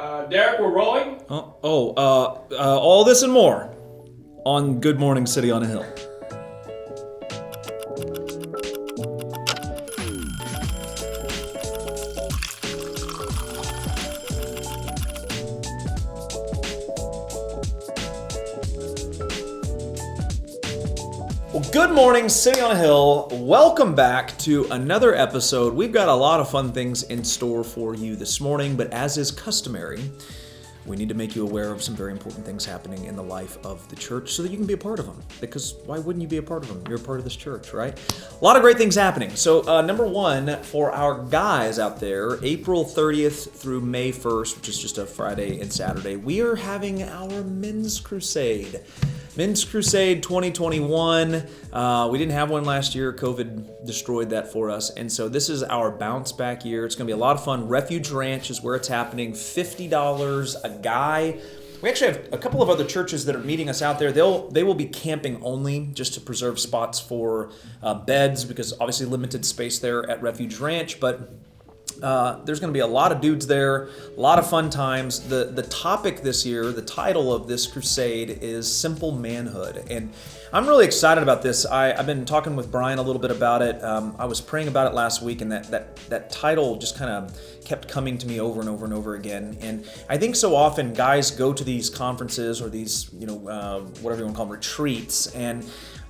Derek, we're rolling. All this and more on Good Morning City on a Hill. Well, good morning, City on a Hill. Welcome back to another episode. We've got a lot of fun things in store for you this morning, but as is customary, we need to make you aware of some very important things happening in the life of the church so that you can be a part of them. Because why wouldn't you be a part of them? You're a part of this church, right? A lot of great things happening. So number one, for our guys out there, April 30th through May 1st, which is just a Friday and Saturday, we are having our Men's Crusade. Men's Crusade 2021. We didn't have one last year. COVID destroyed that for us. And so this is our bounce back year. It's going to be a lot of fun. Refuge Ranch is where it's happening. $50 a guy. We actually have a couple of other churches that are meeting us out there. They will be camping only just to preserve spots for beds because obviously limited space there at Refuge Ranch. But there's going to be a lot of dudes there, a lot of fun times. The topic this year, the title of this crusade is Simple Manhood. And I'm really excited about this. I've been talking with Brian a little bit about it. I was praying about it last week, and that title just kind of kept coming to me over and over and over again. And I think so often guys go to these conferences or these, whatever you want to call them, retreats, and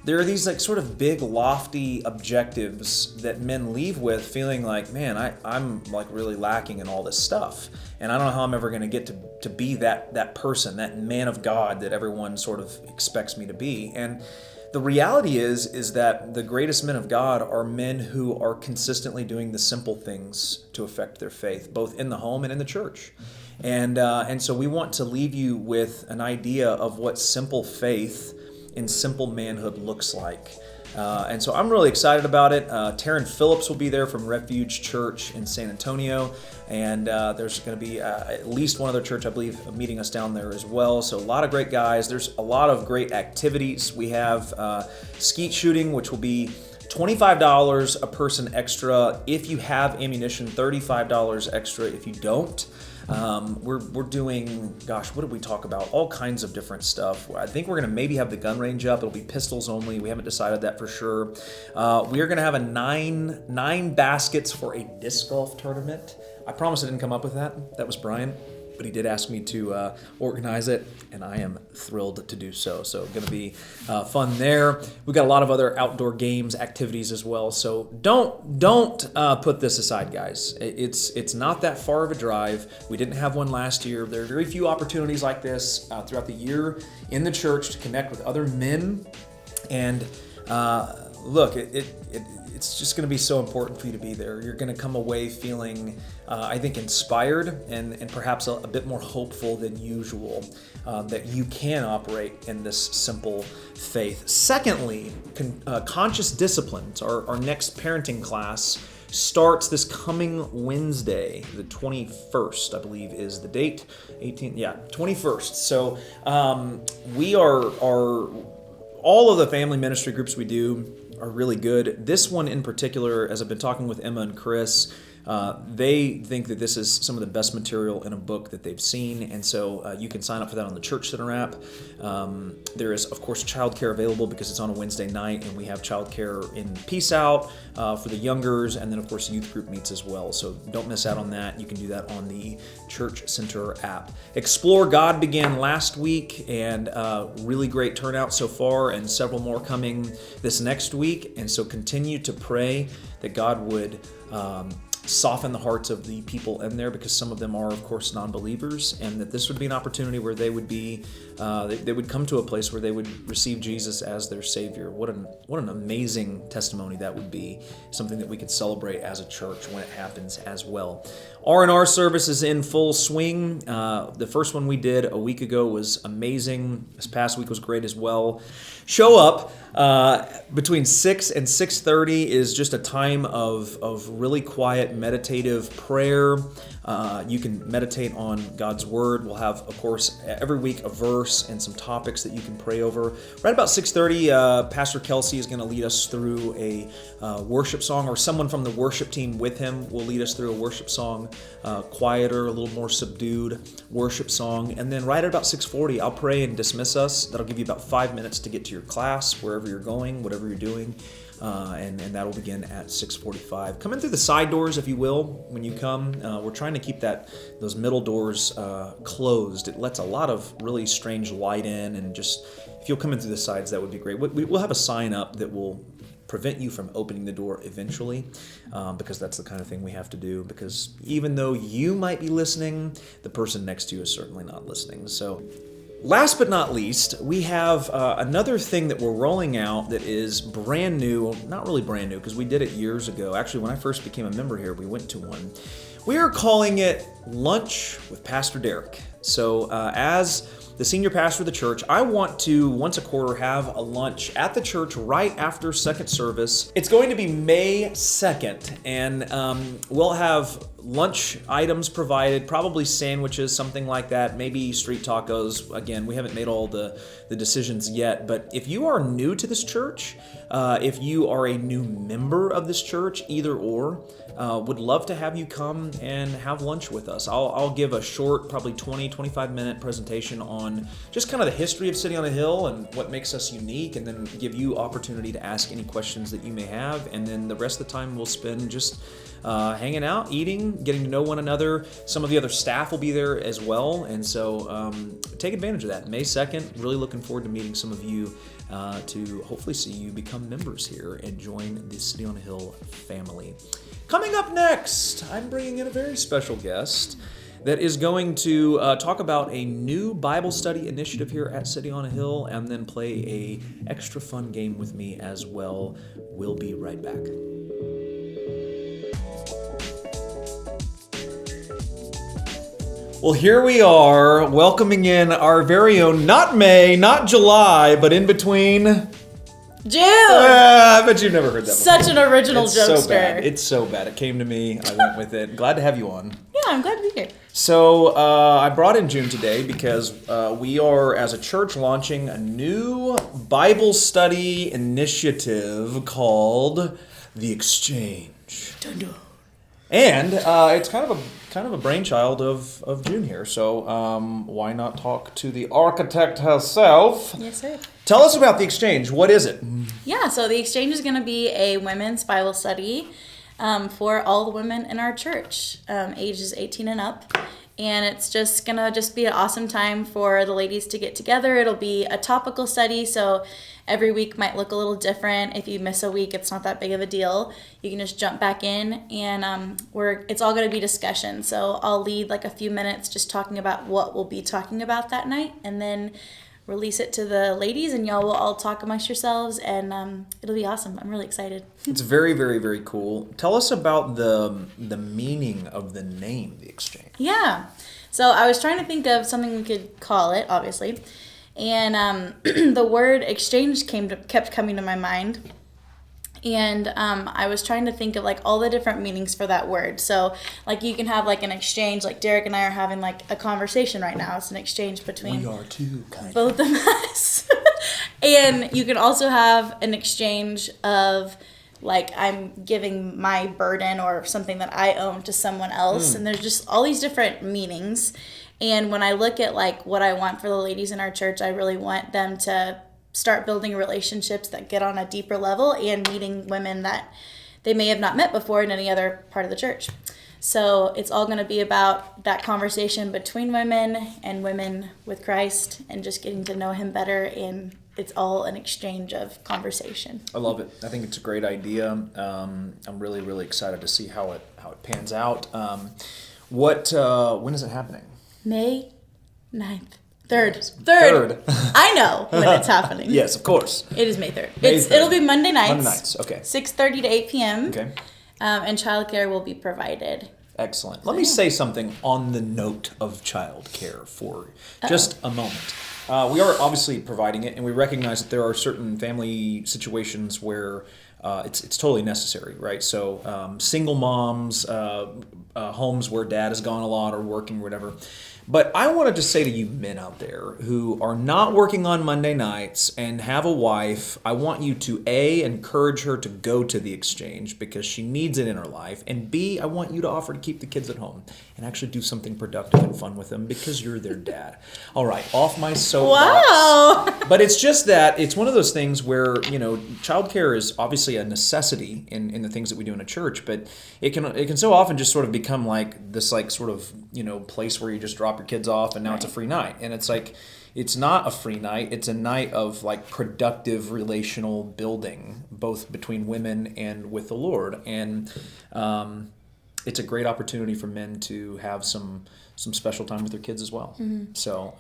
there are these like sort of big, lofty objectives that men leave with feeling like, man, I'm like really lacking in all this stuff. And I don't know how I'm ever going to get to be that person, that man of God that everyone sort of expects me to be. And the reality is that the greatest men of God are men who are consistently doing the simple things to affect their faith, both in the home and in the church. And so we want to leave you with an idea of what simple faith and simple manhood looks like. And so I'm really excited about it. Taryn Phillips will be there from Refuge Church in San Antonio. And there's going to be at least one other church, I believe, meeting us down there as well. So a lot of great guys. There's a lot of great activities. We have skeet shooting, which will be $25 a person extra if you have ammunition, $35 extra if you don't. We're doing, what did we talk about? All kinds of different stuff. I think we're going to maybe have the gun range up. It'll be pistols only. We haven't decided that for sure. We are going to have a nine baskets for a disc golf tournament. I promise I didn't come up with that. That was Brian. But he did ask me to organize it, and I am thrilled to do so. So going to be fun there. We've got a lot of other outdoor games, activities as well. So don't put this aside, guys. It's not that far of a drive. We didn't have one last year. There are very few opportunities like this throughout the year in the church to connect with other men. And look, it's just going to be so important for you to be there. You're going to come away feeling, I think, inspired and perhaps a bit more hopeful than usual that you can operate in this simple faith. Secondly, conscious disciplines. Our next parenting class starts this coming Wednesday, the 21st, I believe is the date. 21st. So we are all of the family ministry groups we do are really good. This one in particular, as I've been talking with Emma and Chris, they think that this is some of the best material in a book that they've seen, and so you can sign up for that on the Church Center app. There is, of course, childcare available because it's on a Wednesday night, and we have childcare in Peace Out for the youngers, and then, of course, youth group meets as well. So don't miss out on that. You can do that on the Church Center app. Explore God began last week, and really great turnout so far, and several more coming this next week. And so continue to pray that God would soften the hearts of the people in there, because some of them are, of course, non-believers, and that this would be an opportunity where they would be, they would come to a place where they would receive Jesus as their Savior. What an amazing testimony that would be, something that we could celebrate as a church when it happens as well. R&R service is in full swing. The first one we did a week ago was amazing. This past week was great as well. Show up. Between 6 and 6:30 is just a time of really quiet meditative prayer. You can meditate on God's Word. We'll have, of course, every week a verse and some topics that you can pray over. Right about 6:30, Pastor Kelsey is going to lead us through a worship song, or someone from the worship team with him will lead us through a worship song, quieter, a little more subdued worship song. And then right at about 6:40, I'll pray and dismiss us. That'll give you about 5 minutes to get to your class, wherever you're going, whatever you're doing. And that'll begin at 6:45. Come in through the side doors, if you will, when you come. We're trying to keep those middle doors closed. It lets a lot of really strange light in, and just if you'll come in through the sides, that would be great. We'll have a sign up that will prevent you from opening the door eventually, because that's the kind of thing we have to do, because even though you might be listening, the person next to you is certainly not listening. So last but not least, we have another thing that we're rolling out that is brand new. Well, not really brand new, because we did it years ago. Actually, when I first became a member here, we went to one. We are calling it Lunch with Pastor Derek. So as the senior pastor of the church, I want to, once a quarter, have a lunch at the church right after second service. It's going to be May 2nd, and we'll have lunch items provided, probably sandwiches, something like that, maybe street tacos. Again, we haven't made all the decisions yet, but if you are new to this church, if you are a new member of this church, either or, would love to have you come and have lunch with us. I'll give a short, probably 20-25 minute presentation on just kind of the history of City on a Hill and what makes us unique, and then give you opportunity to ask any questions that you may have. And then the rest of the time we'll spend just hanging out, eating, getting to know one another. Some of the other staff will be there as well, and so take advantage of that. May 2nd, really looking forward to meeting some of you, to hopefully see you become members here and join the City on a Hill family. Coming up next, I'm bringing in a very special guest that is going to talk about a new Bible study initiative here at City on a Hill, and then play a extra fun game with me as well. We'll be right back. Well, here we are, welcoming in our very own, not May, not July, but in between June! I bet you've never heard that before. Such an original jokester. So bad. It's so bad. It came to me. I went with it. Glad to have you on. Yeah, I'm glad to be here. So I brought in June today because we are, as a church, launching a new Bible study initiative called The Exchange. Dun dun. And it's kind of a brainchild of June here. So why not talk to the architect herself? Yes, sir. Tell us about The Exchange. What is it? Yeah, so The Exchange is going to be a women's Bible study for all the women in our church, ages 18 and up. And it's just going to be an awesome time for the ladies to get together. It'll be a topical study, so every week might look a little different. If you miss a week, it's not that big of a deal. You can just jump back in, and it's all going to be discussion. So I'll lead like a few minutes just talking about what we'll be talking about that night, and then release it to the ladies, and y'all will all talk amongst yourselves, and it'll be awesome. I'm really excited. It's very, very, very cool. Tell us about the meaning of the name, The Exchange. Yeah. So I was trying to think of something we could call it, obviously, and the word exchange kept coming to my mind. And I was trying to think of like all the different meanings for that word. So like you can have like an exchange, like Derek and I are having like a conversation right now. It's an exchange between we are too, both of us. And you can also have an exchange of like I'm giving my burden or something that I own to someone else. And there's just all these different meanings. And when I look at like what I want for the ladies in our church, I really want them to start building relationships that get on a deeper level and meeting women that they may have not met before in any other part of the church. So it's all going to be about that conversation between women and women with Christ and just getting to know him better, and it's all an exchange of conversation. I love it. I think it's a great idea. I'm really, really excited to see how it pans out. When is it happening? May 9th. Third. I know when it's happening. Yes, of course. It is May 3rd. It'll be Monday nights. Monday nights, okay. 6:30 to 8 p.m. Okay. And childcare will be provided. Excellent. Let me say something on the note of childcare for just a moment. We are obviously providing it, and we recognize that there are certain family situations where it's totally necessary, right? So single moms, homes where dad has gone a lot or working or whatever. But I wanted to say to you men out there who are not working on Monday nights and have a wife, I want you to A, encourage her to go to the exchange because she needs it in her life, and B, I want you to offer to keep the kids at home and actually do something productive and fun with them because you're their dad. All right, off my soapbox. Wow. But it's just that it's one of those things where, childcare is obviously a necessity in the things that we do in a church, but it can so often just sort of become like this like sort of, place where you just drop your kids off and now it's a free night. And it's like, it's not a free night. It's a night of like productive relational building, both between women and with the Lord. And it's a great opportunity for men to have some special time with their kids as well. Mm-hmm. So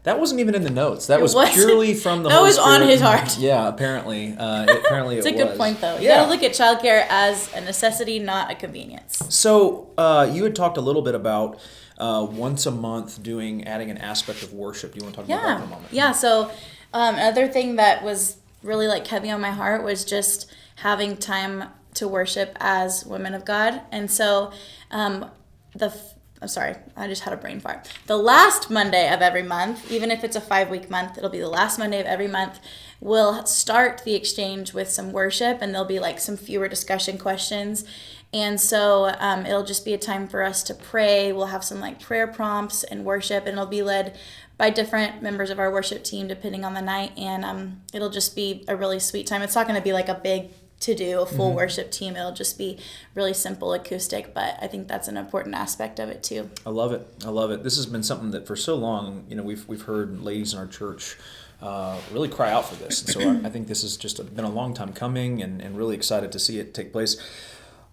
that wasn't even in the notes. That was purely from the Holy Spirit. That was on his heart. Yeah, apparently. It's a good point, though. You got to look at childcare as a necessity, not a convenience. So you had talked a little bit about once a month adding an aspect of worship. Do you want to talk about that for a moment? Yeah. So another thing that was really like heavy on my heart was just having time to worship as women of God. And so I'm sorry, I just had a brain fart. The last Monday of every month, even if it's a 5-week month, it'll be the last Monday of every month, we'll start the exchange with some worship, and there'll be like some fewer discussion questions. And so it'll just be a time for us to pray. We'll have some like prayer prompts and worship, and it'll be led by different members of our worship team depending on the night. And it'll just be a really sweet time. It's not going to be like a big to do a full worship team. It'll just be really simple acoustic, but I think that's an important aspect of it too. I love it. This has been something that for so long, we've heard ladies in our church really cry out for this. And so I think this has just been a long time coming and really excited to see it take place.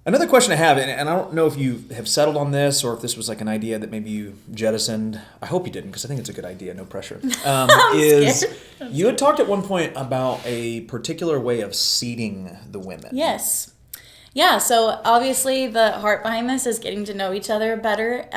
Another question I have, and I don't know if you have settled on this or if this was like an idea that maybe you jettisoned. I hope you didn't because I think it's a good idea, no pressure. Is you had talked at one point about a particular way of seating the women. Yes. Yeah, so obviously the heart behind this is getting to know each other better.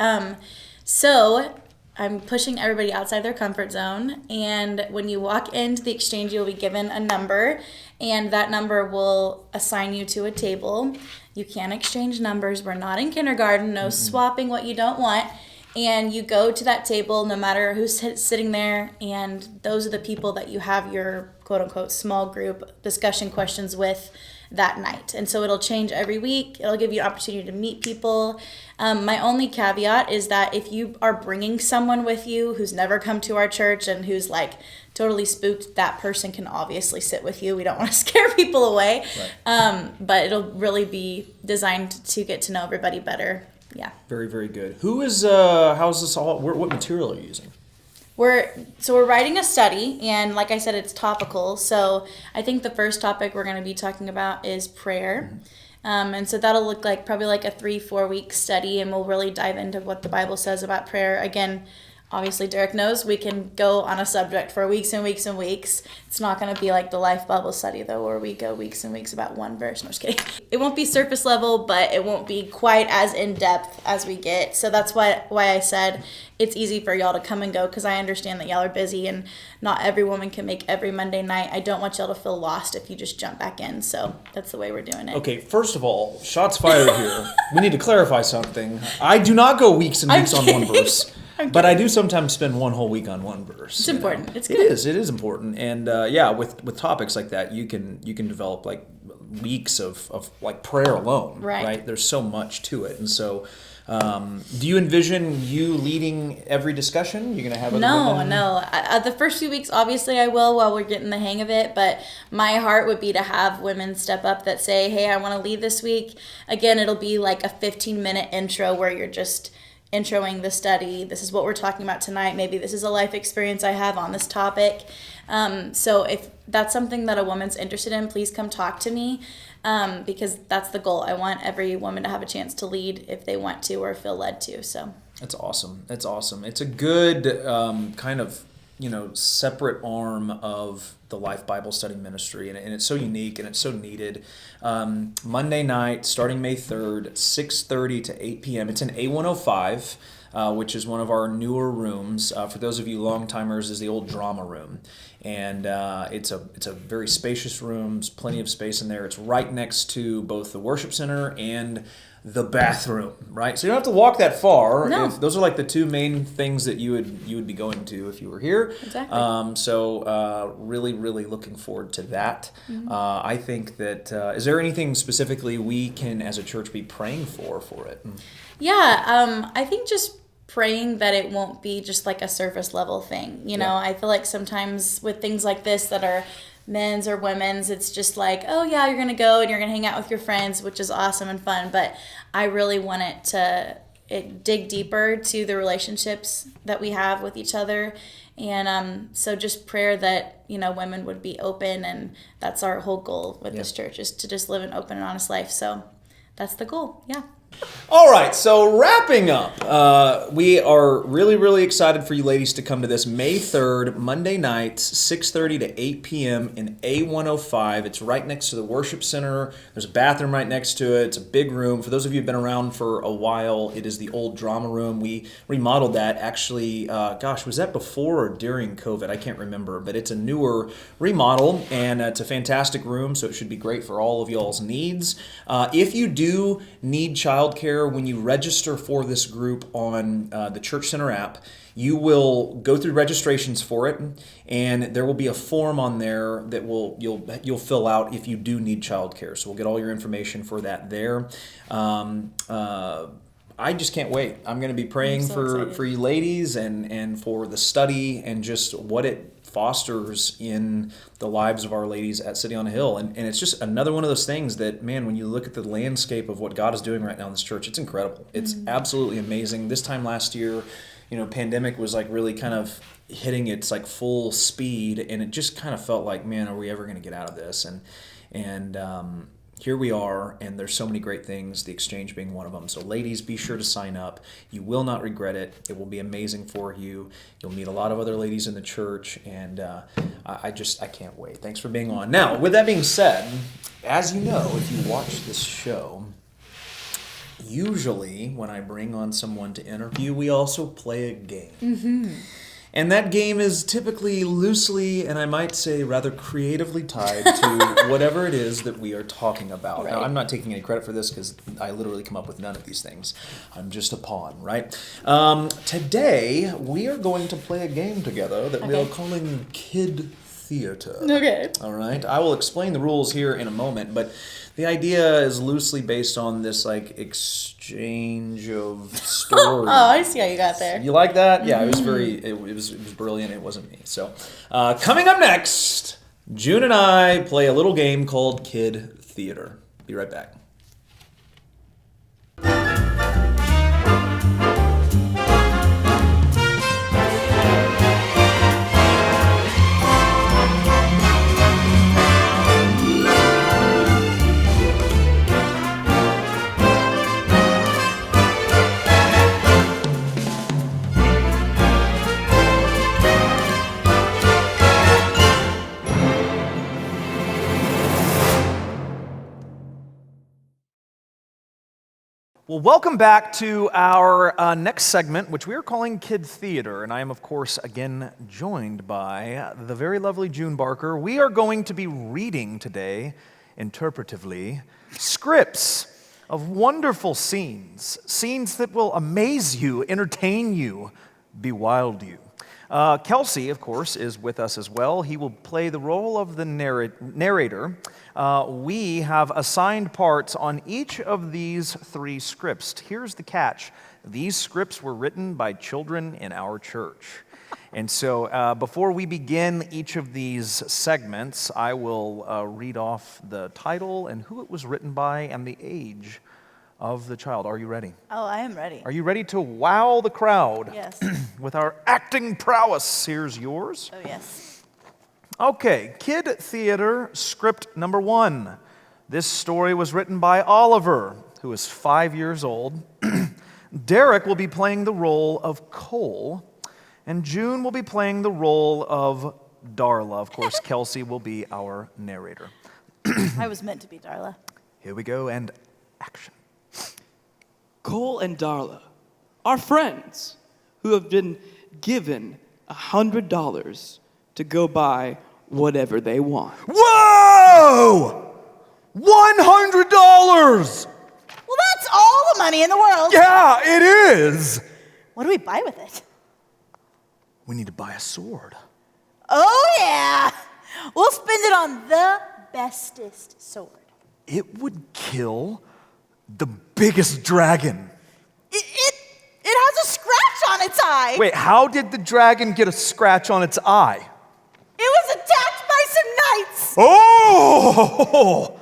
So I'm pushing everybody outside their comfort zone, and when you walk into the exchange, you'll be given a number, and that number will assign you to a table. You can't exchange numbers. We're not in kindergarten. No swapping what you don't want. And you go to that table no matter who's sitting there, and those are the people that you have your quote-unquote small group discussion questions with that night. And so it'll change every week. It'll give you an opportunity to meet people. My only caveat is that if you are bringing someone with you who's never come to our church and who's like totally spooked, that person can obviously sit with you. We don't want to scare people away. Right. But it'll really be designed to get to know everybody better. Yeah. Very, very good. How's this all, what material are you using? We're writing a study, and like I said, it's topical. So I think the first topic we're going to be talking about is prayer. And so that'll look like probably like a 3-4 week study, and we'll really dive into what the Bible says about prayer. Again, obviously Derek knows we can go on a subject for weeks and weeks and weeks. It's not going to be like the Life Bible study though, where we go weeks and weeks about one verse. No, just kidding. It won't be surface level, but it won't be quite as in depth as we get. So that's why I said it's easy for y'all to come and go, because I understand that y'all are busy and not every woman can make every Monday night. I don't want y'all to feel lost if you just jump back in. So that's the way we're doing it. Okay, first of all, shots fired here. We need to clarify something. I do not go weeks and weeks on one verse. But I do sometimes spend one whole week on one verse. It's important. It's good. It is important. And with topics like that, you can develop like weeks of like prayer alone. Right. There's so much to it. And so do you envision you leading every discussion? You're going to have other women? No. The first few weeks, obviously I will while we're getting the hang of it. But my heart would be to have women step up that say, hey, I want to lead this week. Again, it'll be like a 15-minute intro where you're just introing the study. This is what we're talking about tonight. Maybe this is a life experience I have on this topic. So if that's something that a woman's interested in, please come talk to me, because that's the goal. I want every woman to have a chance to lead if they want to or feel led to. So that's awesome. It's a good kind of separate arm of the Life Bible Study Ministry, and it's so unique and it's so needed. Monday night, starting May 3rd, 6:30 to 8 p.m. It's in A105, which is one of our newer rooms. For those of you long-timers, is the old drama room. And it's a very spacious room, plenty of space in there. It's right next to both the worship center and the bathroom, right? So you don't have to walk that far. No. Those are like the two main things that you would be going to if you were here. Exactly. So really, really looking forward to that. I think that, is there anything specifically we can, as a church, be praying for it? Yeah, I think just praying that it won't be just like a surface level thing. You know, I feel like sometimes with things like this that are men's or women's, it's just like, oh yeah, you're gonna go and you're gonna hang out with your friends, which is awesome and fun, but I really want it to dig deeper to the relationships that we have with each other. And so just prayer that women would be open, and that's our whole goal with this church, is to just live an open and honest life. So that's the goal. All right, so wrapping up, we are really, really excited for you ladies to come to this May 3rd, Monday night, 6:30 to 8 p.m. in A105. It's right next to the worship center. There's a bathroom right next to it. It's a big room. For those of you who've been around for a while, it is the old drama room. We remodeled that actually, was that before or during COVID? I can't remember, but it's a newer remodel, and it's a fantastic room, so it should be great for all of y'all's needs. If you do need childcare, when you register for this group on the Church Center app, you will go through registrations for it, and there will be a form on there that you'll fill out if you do need childcare. So we'll get all your information for that there. I just can't wait. I'm going to be praying for you ladies and for the study and just what it fosters in the lives of our ladies at City on a Hill. And it's just another one of those things that, man, when you look at the landscape of what God is doing right now in this church, it's incredible. It's absolutely amazing. This time last year, pandemic was like really kind of hitting its like full speed, and it just kind of felt like, man, are we ever going to get out of this? And here we are, and there's so many great things, the exchange being one of them. So ladies, be sure to sign up. You will not regret it. It will be amazing for you. You'll meet a lot of other ladies in the church, and I can't wait. Thanks for being on. Now, with that being said, as you know, if you watch this show, usually when I bring on someone to interview, we also play a game. And that game is typically loosely, and I might say rather creatively tied to whatever it is that we are talking about. Right. Now, I'm not taking any credit for this because I literally come up with none of these things. I'm just a pawn, right? Today, we are going to play a game together that we are calling Kid Theater. Okay. All right. I will explain the rules here in a moment, but the idea is loosely based on this like exchange of stories. Oh, I see how you got there. You like that? Yeah, it was brilliant. It wasn't me. So, coming up next, June and I play a little game called Kid Theater. Be right back. Well, welcome back to our next segment, which we are calling Kid Theater. And I am, of course, again joined by the very lovely June Barker. We are going to be reading today, interpretively, scripts of wonderful scenes that will amaze you, entertain you, bewild you. Kelsey, of course, is with us as well. He will play the role of the narrator. We have assigned parts on each of these three scripts. Here's the catch. These scripts were written by children in our church. And so before we begin each of these segments, I will read off the title and who it was written by and the age of the child. Are you ready? Oh, I am ready. Are you ready to wow the crowd? Yes. With our acting prowess? Here's yours. Oh, yes. Okay, Kid Theater, script number 1. This story was written by Oliver, who is 5 years old. Derek will be playing the role of Cole, And June will be playing the role of Darla. Of course, Kelsey will be our narrator. I was meant to be Darla. Here we go, and action. Cole and Darla are friends who have been given $100 to go buy whatever they want. Whoa! $100! Well, that's all the money in the world. Yeah, it is! What do we buy with it? We need to buy a sword. Oh, yeah. We'll spend it on the bestest sword. It would kill the biggest dragon. It has a scratch on its eye. Wait, how did the dragon get a scratch on its eye? It was attacked by some knights. Oh!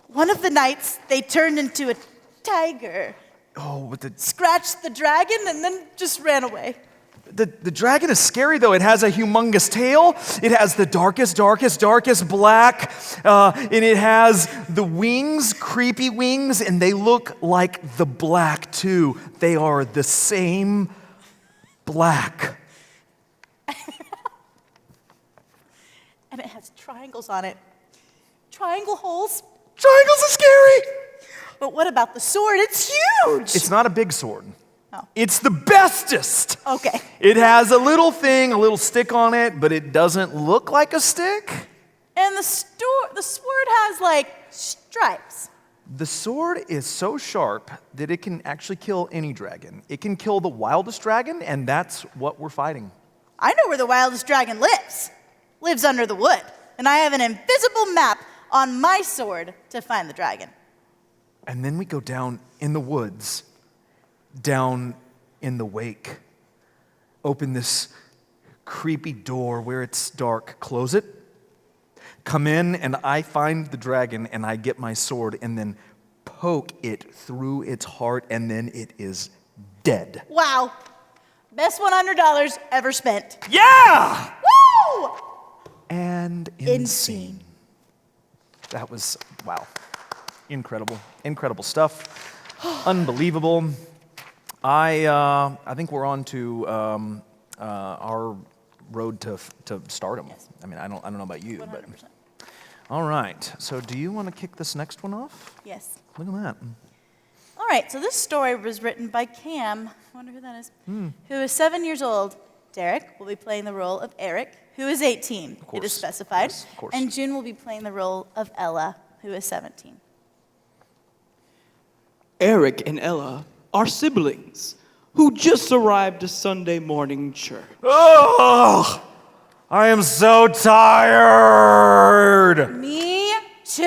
One of the knights, they turned into a tiger, Oh, but scratched the dragon, and then just ran away. the dragon is scary, though. It has a humongous tail. It has the darkest black. And it has the wings, creepy wings, and they look like the black, too. They are the same black. And it has triangles on it. Triangle holes. Triangles are scary! But what about the sword? It's huge. It's not a big sword. Oh. It's the bestest. Okay. It has a little thing, a little stick on it, but it doesn't look like a stick. And the sword has like stripes. The sword is so sharp that it can actually kill any dragon. It can kill the wildest dragon, and that's what we're fighting. I know where the wildest dragon lives. Lives under the wood. And I have an invisible map on my sword to find the dragon. And then we go down in the woods, down in the wake. Open this creepy door where it's dark. Close it. Come in, and I find the dragon, and I get my sword, and then poke it through its heart, and then it is dead. Wow. Best $100 ever spent. Yeah! Woo! And In scene. That was, wow. Incredible stuff. Unbelievable. I think we're on to our road to stardom. Yes. I mean, I don't know about you, 100%. but all right. So, do you want to kick this next one off? Yes. Look at that. All right, so this story was written by Cam, I wonder who that is, who is 7 years old. Derek will be playing the role of Eric, who is 18. Of course. It is specified. Yes, of course. And June will be playing the role of Ella, who is 17. Eric and Ella are siblings who just arrived to Sunday morning church. Oh, I am so tired. Me too.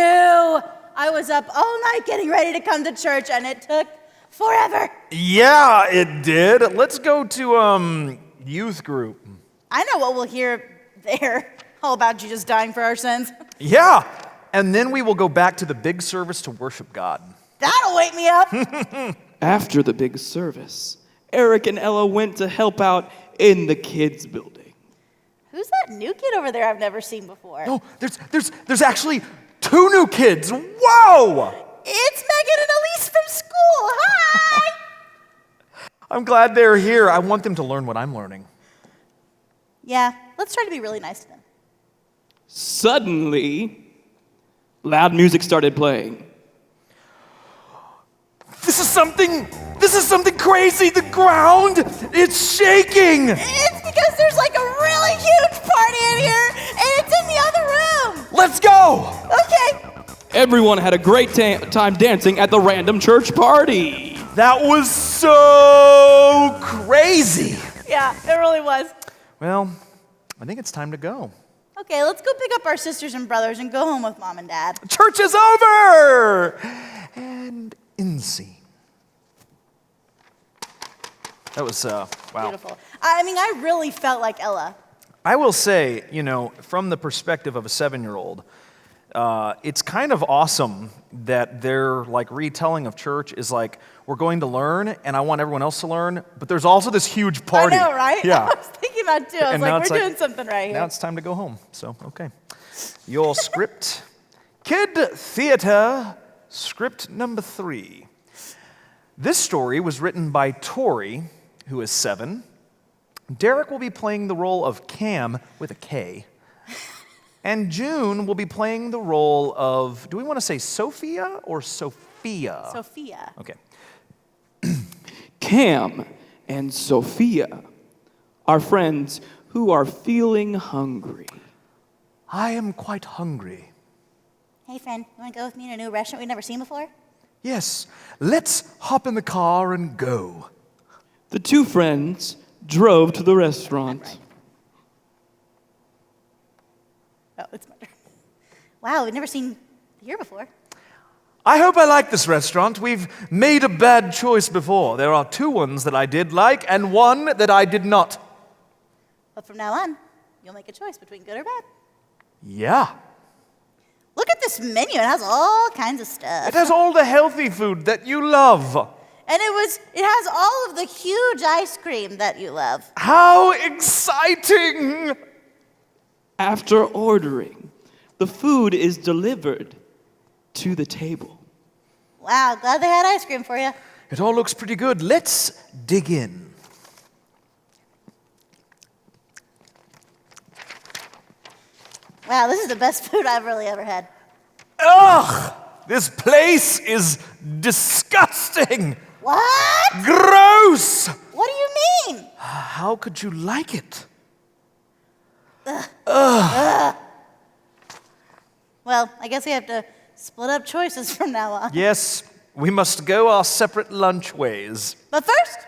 I was up all night getting ready to come to church, and it took forever. Yeah, it did. Let's go to youth group. I know what we'll hear there, all about Jesus dying for our sins. Yeah, and then we will go back to the big service to worship God. That'll wake me up. After the big service, Eric and Ella went to help out in the kids' building. Who's that new kid over there I've never seen before? Oh, there's actually 2 new kids. Whoa! It's Megan and Elise from school. Hi! I'm glad they're here. I want them to learn what I'm learning. Yeah, let's try to be really nice to them. Suddenly, loud music started playing. This is something crazy. The ground, it's shaking. It's because there's like a really huge party in here, and it's in the other room. Let's go. Okay. Everyone had a great time dancing at the random church party. That was so crazy. Yeah, it really was. Well, I think it's time to go. Okay, let's go pick up our sisters and brothers and go home with Mom and Dad. Church is over. And in scene. That was, wow. Beautiful. I mean, I really felt like Ella. I will say, from the perspective of a 7-year-old, it's kind of awesome that their retelling of church is like, we're going to learn, and I want everyone else to learn, but there's also this huge party. I know, right? Yeah. I was thinking that too. I was And now like, it's we're doing something right here. Now it's time to go home. So, okay. Your script, Kid Theater, script number 3. This story was written by Tori, who is 7, Derek will be playing the role of Cam with a K. And June will be playing the role of, do we want to say Sophia or Sophia? Sophia. Okay. Cam and Sophia are friends who are feeling hungry. I am quite hungry. Hey, friend, you want to go with me to a new restaurant we've never seen before? Yes, let's hop in the car and go. The two friends drove to the restaurant. Right. Oh, it's my turn. Wow, we've never seen here before. I hope I like this restaurant. We've made a bad choice before. There are 2 ones that I did like and 1 that I did not. But from now on, you'll make a choice between good or bad. Yeah. Look at this menu. It has all kinds of stuff. It has all the healthy food that you love. And it has all of the huge ice cream that you love. How exciting! After ordering, the food is delivered to the table. Wow, glad they had ice cream for you. It all looks pretty good. Let's dig in. Wow, this is the best food I've really ever had. Ugh! This place is disgusting! What? Gross! What do you mean? How could you like it? Well, I guess we have to split up choices from now on. Yes, we must go our separate lunch ways. But first,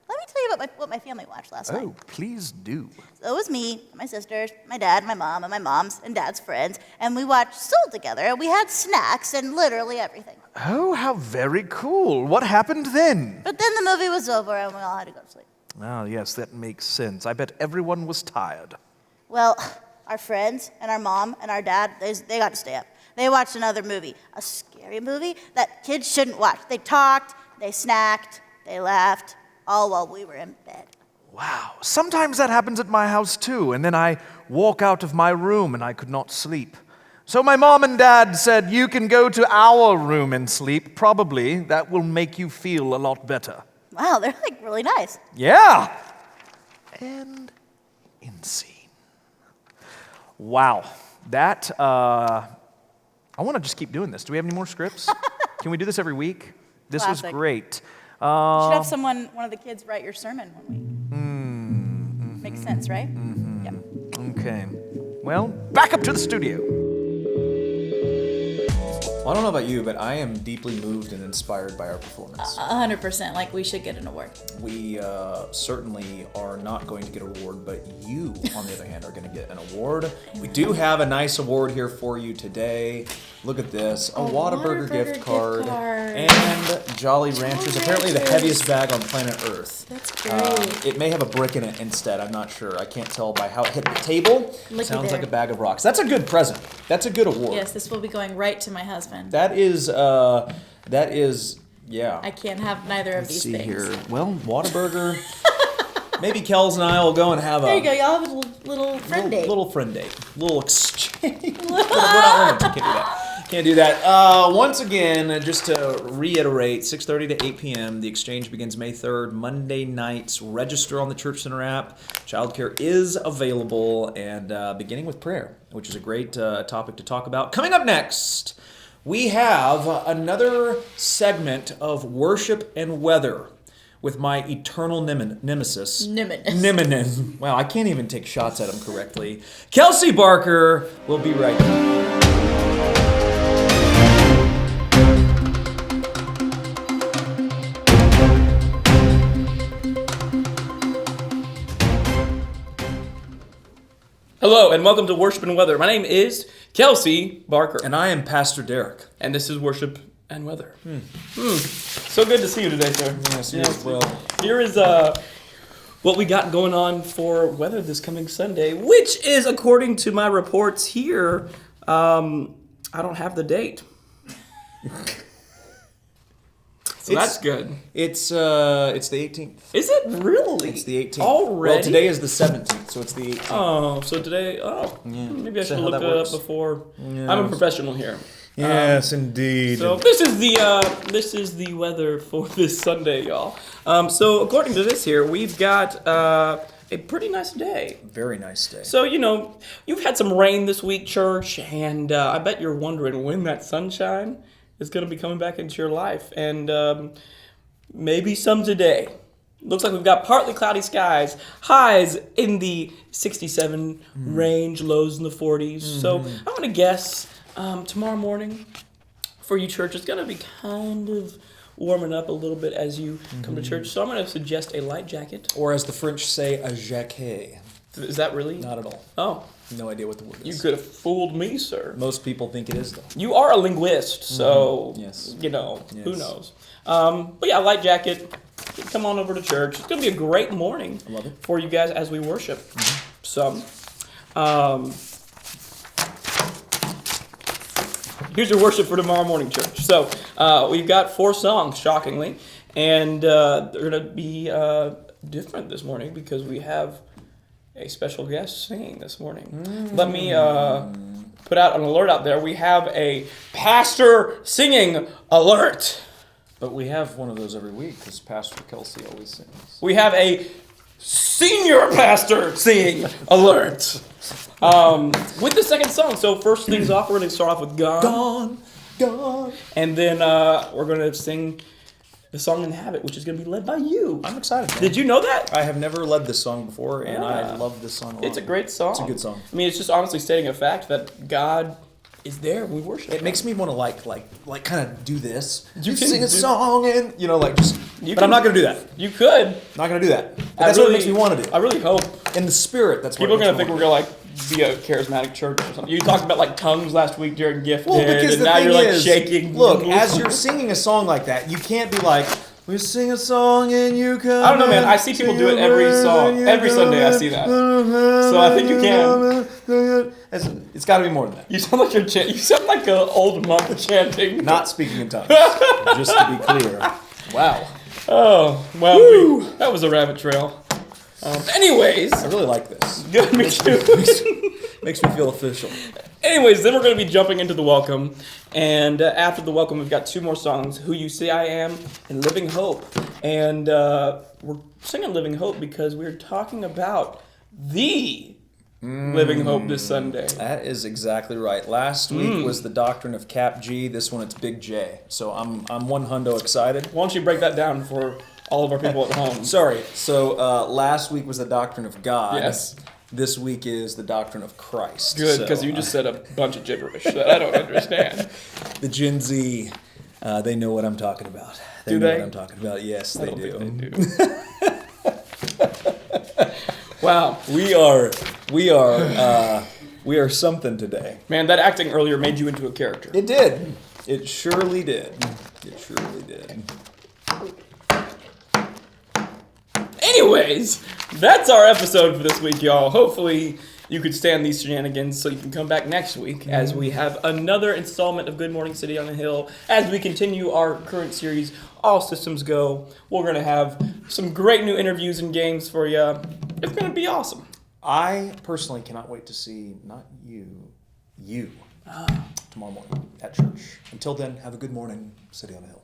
let me tell you about what my family watched last night. Oh, please do. So it was me, my sisters, my dad, my mom, and my mom's and dad's friends, and we watched Soul together. We had snacks and literally everything. Oh, how very cool. What happened then? But then the movie was over and we all had to go to sleep. Oh, yes, that makes sense. I bet everyone was tired. Well, our friends and our mom and our dad, they got to stay up. They watched another movie, a scary movie that kids shouldn't watch. They talked, they snacked, they laughed, all while we were in bed. Wow. Sometimes that happens at my house too, and then I walk out of my room and I could not sleep. So my mom and dad said, you can go to our room and sleep. Probably that will make you feel a lot better. Wow, they're like really nice. Yeah. And in scene. Wow. That, I want to just keep doing this. Do we have any more scripts? Can we do this every week? This was Classic. great. You should have one of the kids write your sermon one week. Makes sense, right? Yep. Okay. Well, back up to the studio. Well, I don't know about you, but I am deeply moved and inspired by our performance. 100%. Like, we should get an award. We certainly are not going to get an award, but you, on the other hand, are going to get an award. We do have a nice award here for you today. Look at this. A Whataburger gift card and Jolly Ranchers. Apparently the heaviest bag on planet Earth. That's great. It may have a brick in it instead. I'm not sure. I can't tell by how it hit the table. Sounds like a bag of rocks. That's a good present. That's a good award. Yes, this will be going right to my husband. That is, yeah. I can't have neither of these things. Here. Well, Whataburger. Maybe Kels and I will go and have There you go. Y'all have a little friend date. Little friend date. Little exchange. We're not women. Can't do that. Can't do that. Once again, just to reiterate, 6:30 to 8 p.m. The exchange begins May 3rd, Monday nights. Register on the Church Center app. Childcare is available, and beginning with prayer, which is a great topic to talk about. Coming up next, we have another segment of worship and weather with my eternal nemesis. Niminin. Wow, I can't even take shots at him correctly. Kelsey Barker will be right back. Hello, and welcome to Worship and Weather. My name is Kelsey Barker. And I am Pastor Derek. And this is Worship and Weather. So good to see you today, sir. Yes, yes. Well, here is what we got going on for weather this coming Sunday, which is, according to my reports here, I don't have the date. So that's good. It's the 18th. Is it really? It's the 18th. Already? Well, today is the 17th, so it's the 18th. Oh, so today, maybe I should look it up before. Yeah. I'm a professional here. Yes, indeed. So this is the weather for this Sunday, y'all. So according to this here, we've got a a pretty nice day. Very nice day. So, you've had some rain this week, church, and I bet you're wondering when that sunshine is going to be coming back into your life. And maybe some today. Looks like we've got partly cloudy skies, highs in the 67 range, lows in the 40s. So I'm going to guess tomorrow morning for you, church, it's going to be kind of warming up a little bit as you come to church. So I'm going to suggest a light jacket. Or as the French say, a jaquet. Is that really? Not at all. Oh. No idea what the word is. You could have fooled me, sir. Most people think it is, though. You are a linguist, so, Yes. who Yes. knows. But yeah, light jacket. Come on over to church. It's going to be a great morning I love it. for you guys as we worship. So, here's your worship for tomorrow morning, church. So, we've got 4 songs, shockingly, and they're going to be different this morning because we have a special guest singing this morning. Let me put out an alert out there. We have a pastor singing alert. But we have one of those every week because Pastor Kelsey always sings. We have a senior pastor singing alert. With the second song. So first things off, we're going to start off with Gone. Gone, gone. And then we're going to sing the song Inhabit, which is going to be led by you. I'm excited, man. Did you know that? I have never led this song before, and I Yeah. love this song a lot. It's a great song. It's a good song. I mean, it's just honestly stating a fact that God is there when we worship. It makes me want to like kind of do this. You can sing a do- song and just. You But can- I'm not gonna do that. You could. Not gonna do that. But that's what it makes me want to do. I really hope. In the spirit, that's what People are it going makes to me think we're wanna going to be a charismatic church or something. You talked about tongues last week during Gifted, do. Well, because and the now thing you're is, shaking. look, as you're singing a song like that, you can't be like, we sing a song and you come. I don't know, man. I see people do it every song. Every Sunday I see that. So I think you can. It's got to be more than that. You sound like you sound like an old monk chanting. Not speaking in tongues, just to be clear. Wow. Oh, well, that was a rabbit trail. Anyways. I really like this. Good, me too. Makes me feel official. Anyways, then we're going to be jumping into the welcome. And after the welcome, we've got 2 more songs, Who You Say I Am and Living Hope. And we're singing Living Hope because we're talking about the Living Hope this Sunday. That is exactly right. Last week was the doctrine of Cap G. This one, it's Big J. So I'm one hundo excited. Why don't you break that down for all of our people at home? Sorry. So last week was the doctrine of God. Yes. This week is the doctrine of Christ. Good, because So, you just said a bunch of gibberish that I don't understand. the Gen Z, they know what I'm talking about. Do know they? what I'm talking about. Yes, I they don't do. think they do. Wow. We are something today. Man, that acting earlier made you into a character. It did. It surely did. It surely did. Anyways, that's our episode for this week, y'all. Hopefully you could stand these shenanigans so you can come back next week as we have another installment of Good Morning City on the Hill. As we continue our current series, All Systems Go, we're going to have some great new interviews and games for you. It's going to be awesome. I personally cannot wait to see, not you, tomorrow morning at church. Until then, have a good morning, City on the Hill.